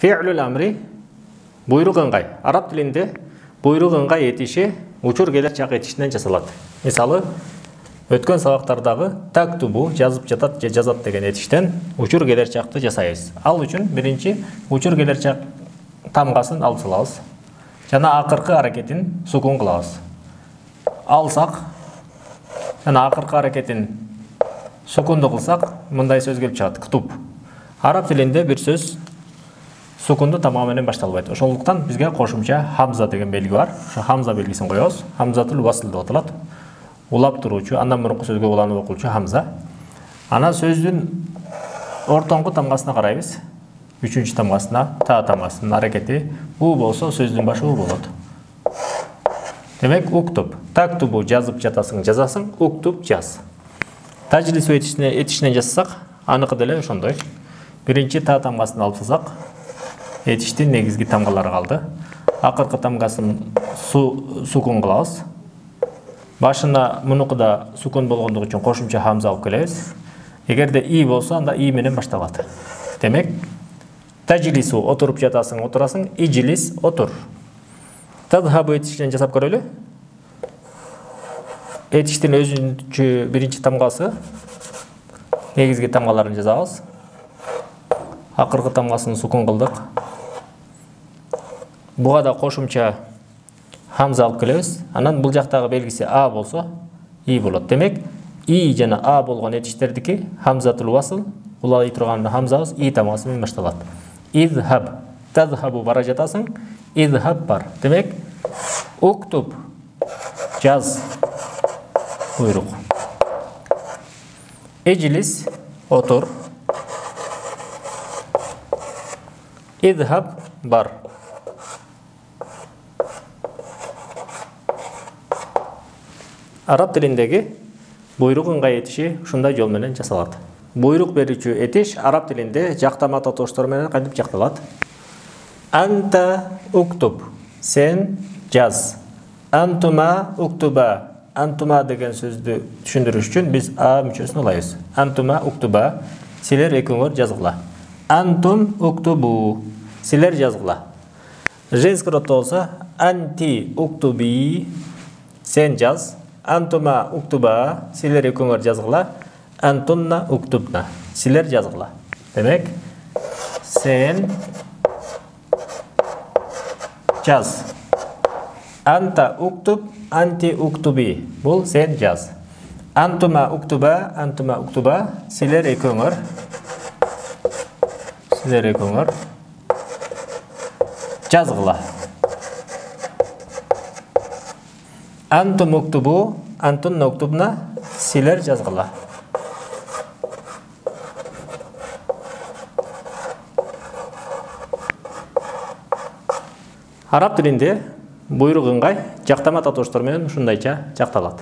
Fi'lül amri buyruq ыңғай. Араб тілінде buyruq ыңғай етіші учур келер чак етішінен жасалады. Мысалы, өткен сабақтардағы тактубу жазып жатат же жазат деген етіштен учур келер чакты жасайбыз. Ал үчүн биринчи учур келер чак тамгасын алып салабыз. Жана акыркы аракетин сукун кылабыз. Алсак жана акыркы аракетин сукунду кылсак, мындай сөз келип чыгат: кутуб. Араб тилинде бир сөз сукунду тамга менен башталбайт. Ошондуктан бизге кошумча хамза деген белги бар. Ошо хамза белгисин коебуз. Хамзатул васл деп аталат. Улап туруучу, андан мурунку сөзгө уланып окулчу хамза. Анан сөздүн ортоңку тамгасына карайбыз. Үчүнчү тамгасына, та тамгасынын аракети у болсо сөздүн башы у болот. Демек, уктуб. Тактубу жазып жатасың, жазасың, уктуб жаз. Тажлису етишинен жазсак, аныкы деле ошондой. Биринчи та тамгасын алып салсак, етиштин негизги тамгалары калды. Акыркы тамгасын сукун кылабыз. Башына мунукуда сукун болгондугу үчүн кошумча хамза алып келебиз. Эгерде и болсо, анда и менен башталат. Демек, тажлису отуруп жатасың, отурасың, ижлис отур. Тадхабу етишинен жасап көрөлү. Етиштин өзүнчө биринчи тамгасы, негизги тамгаларын жазабыз. Акыркы тамгасын сукун кылдык. Буга да кошумча хамза алып келебиз. Анан бул жактагы белгиси а болсо, и болот. Демек, и жана а болгон етиштердики хамзатул васл, улай турган хамзабыз и тамгасы менен башталат. Изхаб, тадхабу бара жатасың, изхаб бар. Демек, уктуб жаз буйрук. Ижлис отур. Изхаб бар. Араб тилиндеги буйрук ыңгай этиши ушундай жол менен жасалат. Буйрук берүүчү этиш араб тилинде жактама татыштар менен кантип жакталат? Анта уктуб, сен жаз. Антума уктуба. Антума деген сөздү түшүндүрүш үчүн биз а мүчөсүн алабыз. Антума уктуба, силер экөөңөр жазгыла. Антум уктубу, силер жазгыла. Женский роддо болсо анти уктуби, сен жаз. Антума уктуба, силер экөөңөр жазгыла. Антунна уктубна, силер жазгыла. Демек, сен жаз. Анта уктуб, анти уктуби. Бул сен жаз. Антума уктуба, силер экөөңөр. Силер экөөңөр жазгыла. Антум уктубу, антунна уктубна, силер жазгыла. Араб тилинде буйрук ыңгай жактама татыштар менен ушундайча жакталат.